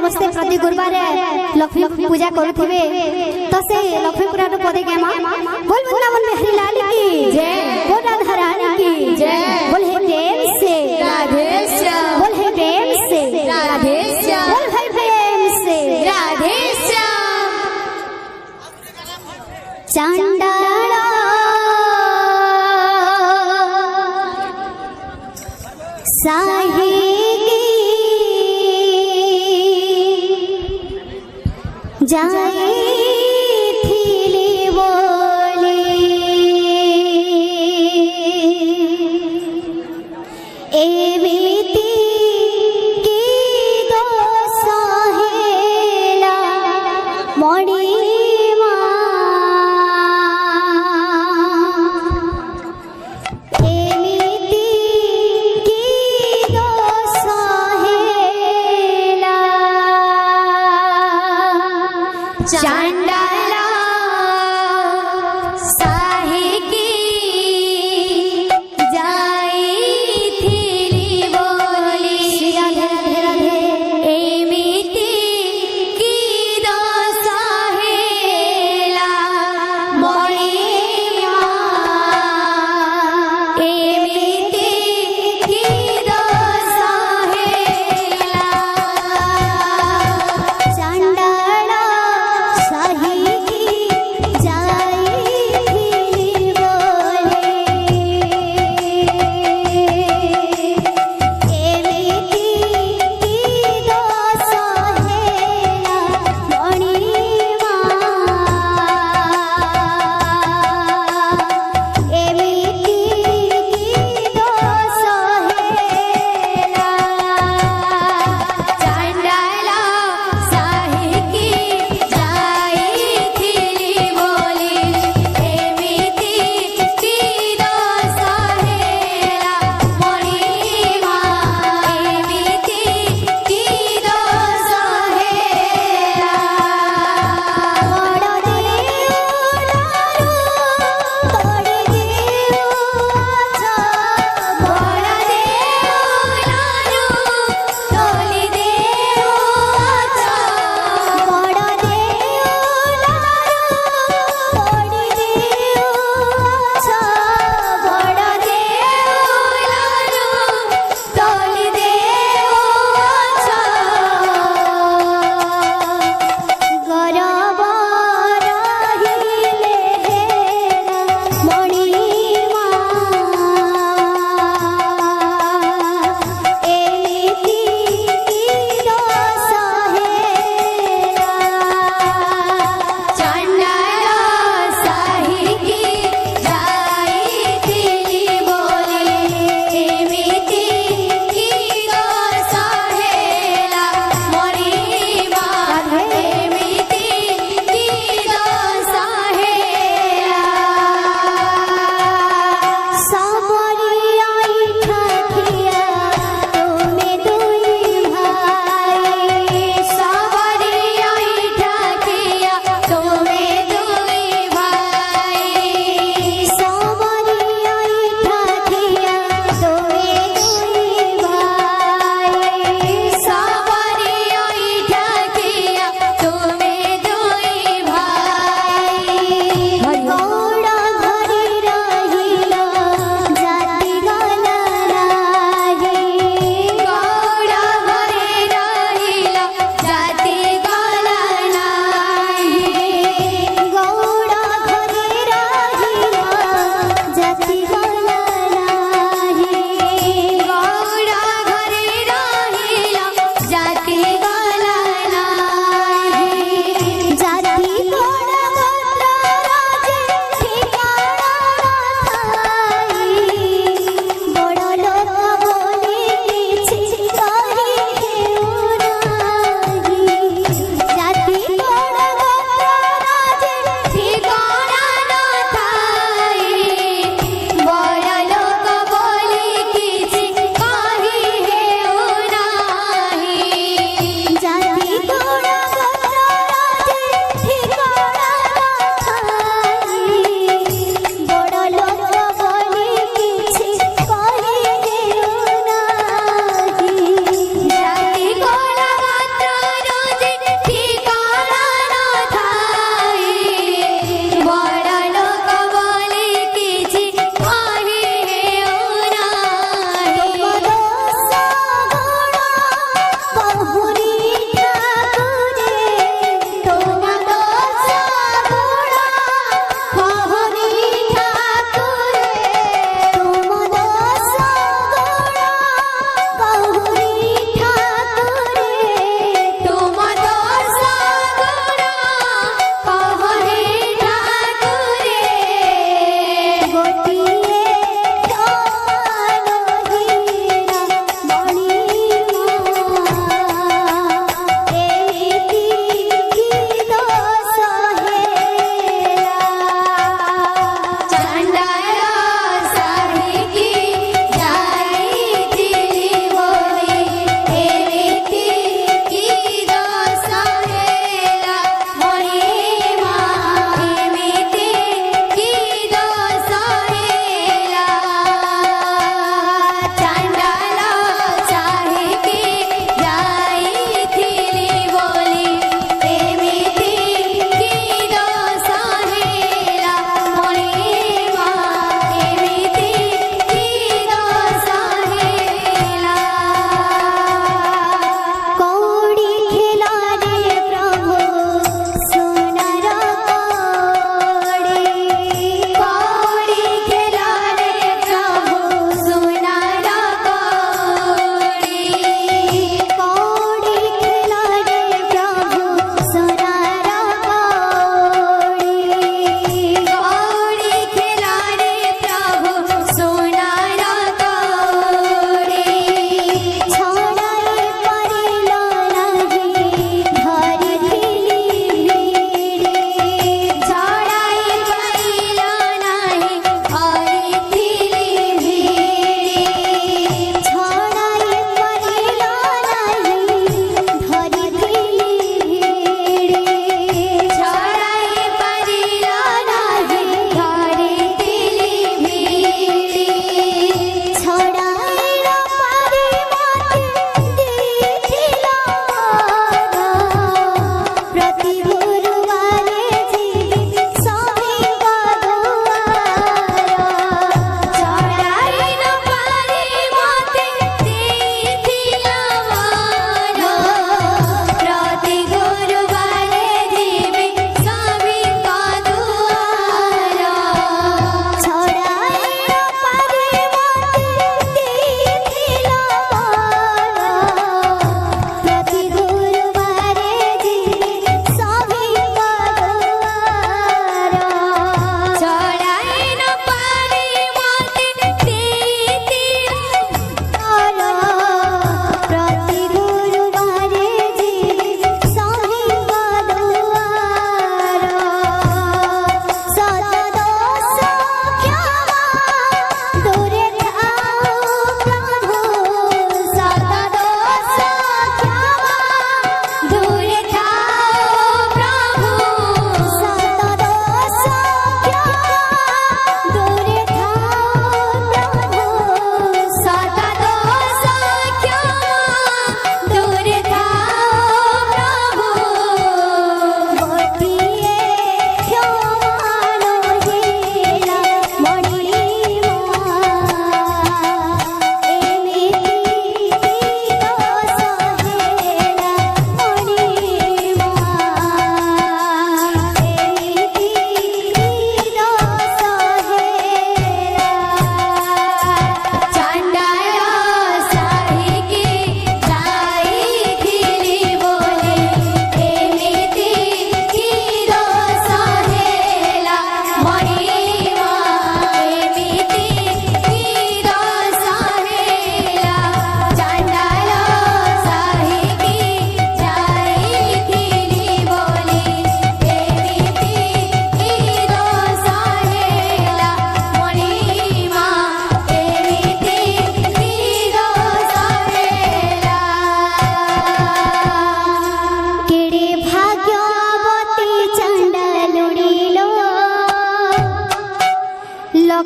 समस्ते प्रति गुरुवार लक्ष्मी पूजा करुथिबे तो से लक्ष्मी पुराण पदे गामा बोल वृंदावन बिहारी लाल की जय, बोल राधा रानी की जय, बोल हे प्रेम से राधे श्याम, बोल हे प्रेम से राधे श्याम, बोल हे प्रेम से राधे श्याम। चांडाला साहेगी जाए थीली बोली एविती की दो सहेला मणि चांडाला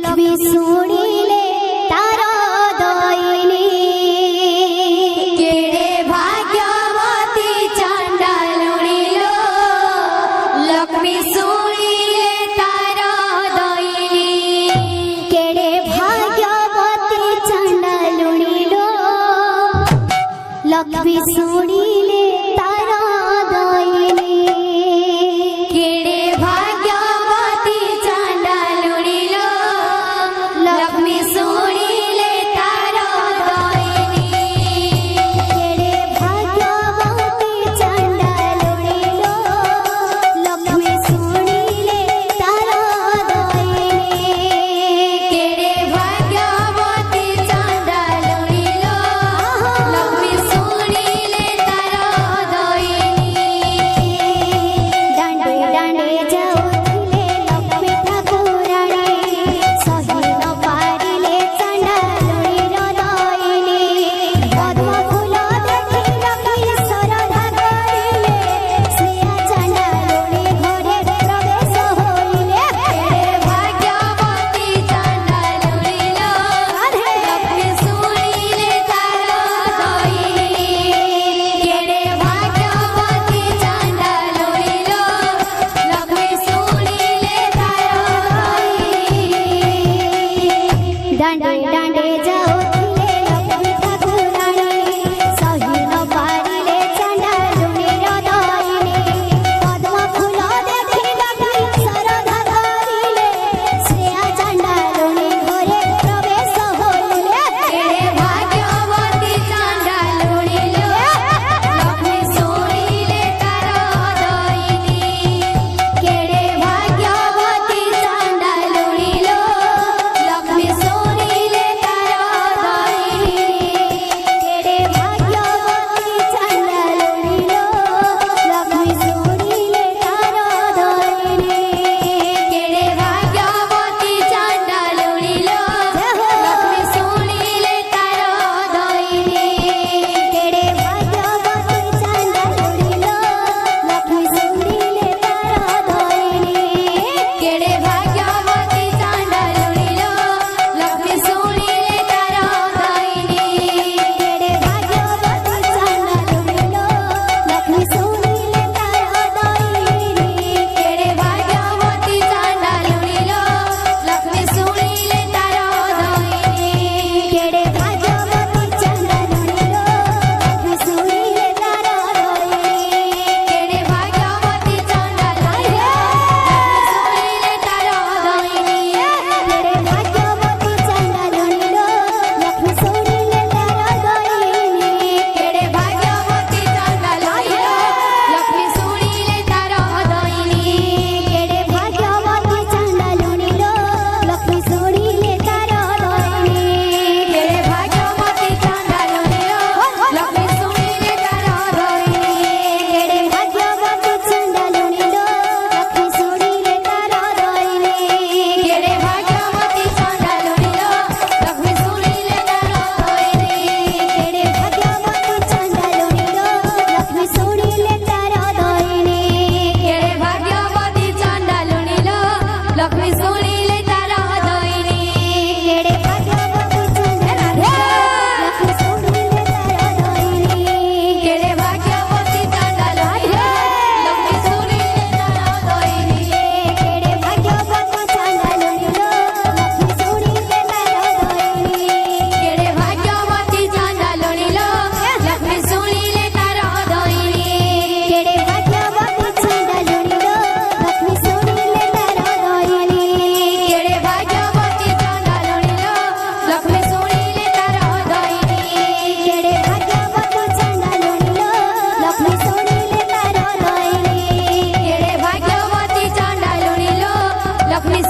लक्ष्मी सुनिले तार दयनी केड़े भाग्यवती चंडालुणी लो लक्ष्मी सुनिले तार दयनी केड़े भाग्यवती चंडालुणी लो लक्ष्मी सुनिले तार दयनी केड़े भाग्यवती चंडालुणी लो लक्ष्मी सुनिले तार दयनी केड़े भाग्यवती चंडालुणी लो लक्ष्मी सुनिले तार दयनी केड़े भाग्यवती चंडालुणी लो लक्ष्मी सुनिले तार दयनी दांडे दांडे जाऊथिले लक्ष्मी ठाकुराणी सही न पारिले चंडालुणी दयनी पद्म फूल देखि लक्ष्मी श्रद्धा करिले श्रेया चंडालुणी घरे प्रवेश होइले केड़े भाग्यवती चंडालुणी लो लक्ष्मी सुनिले तार दयनी केड़े भाग्यवती चंडालुणी लो लक्ष्मी सुनिले तार दयनी दांडे दांडे जाऊथिले लक्ष्मी ठाकुराणी सही न पारिले चंडालुणी दयनी पद्म फूल देखि लक्ष्मी श्रद्धा करिले श्रेया चंडालुणी घरे प्रवेश होइले केड़े भाग्यवती चंडालुणी लो लक्ष्मी सुनिले तार दयनी केड़े भाग्यवती चंडालुणी लो लक्ष्मी सुनिले तार दयनी केड़े भाग्यवती चंडालुणी लो लक्ष्मी सुनिले तार दयनी केड़े भाग्यवती चंडालुणी लो लक्ष्मी सुनिले तार दयनी केड़े भाग्यवती चंडालुणी लो लक्ष्मी सुनिले तार दयनी केड़े भाग्यवती चंडालुणी लो लक्ष्मी सुनिले तार दयनी केड़े भाग्यवती चंडालुणी लो लक्ष्मी सुनिले तार दयनी केड़े भाग्यवती चंडालुणी लो लक्ष्मी सुनिले तार दयनी केड़े भाग्यवती चंडालुणी लो लक्ष्मी सुनिले तार दयनी केड़े भाग्यवती चंडालुणी लो लक्ष्मी सुनिले तार दयनी केड़े भाग्यवती चंडालुणी लो लक्ष्मी सुनिले तार दयनी केड़े भाग्यवती चंडालुणी लो लक्ष्मी सुनिले तार दयनी केड़े भाग्यवती चंडालुणी लो लक्ष्मी सुनिले तार दयनी केड़े भाग्यवती चंडालुणी लो लक्ष्मी सुनिले तार दयनी केड़े भाग्यवती चंडालुणी लो लक्ष्मी सुनिले तार दयनी केड़े भाग्यवती चंडालुणी लो लक्ष्मी सुनिले तार दयनी केड़े भाग्यवती चंडालुणी लो लक्ष्मी सुनिले तार दयनी केड़े भाग्यवती चंडालुणी लो लक्ष्मी सुनिले तार दयनी केड़े भाग्यवती चंडालुणी लो लक्ष्मी सुनिले तार दयनी केड़े भाग्यवती चंडालुणी लो लक्ष्मी सुनिले तार दयनी केड़े भाग्यवती चंडालुणी लो लक्ष्मी सुनिले तार दयनी केड़े भाग्यवती चंडालुणी लो लक्ष्मी सुनिले तार दयनी केड़े भाग्यवती चंडालुणी लो लक्ष्मी सुनिले तार दयनी केड़े भाग्यवती चंडालुणी लो लक्ष्मी सुनिले तार दयनी केड़े भाग्यवती चंडालुणी लो लक्ष्मी सुनिले तार दयनी केड़े भाग्यवती चंडालुणी लो लक्ष्मी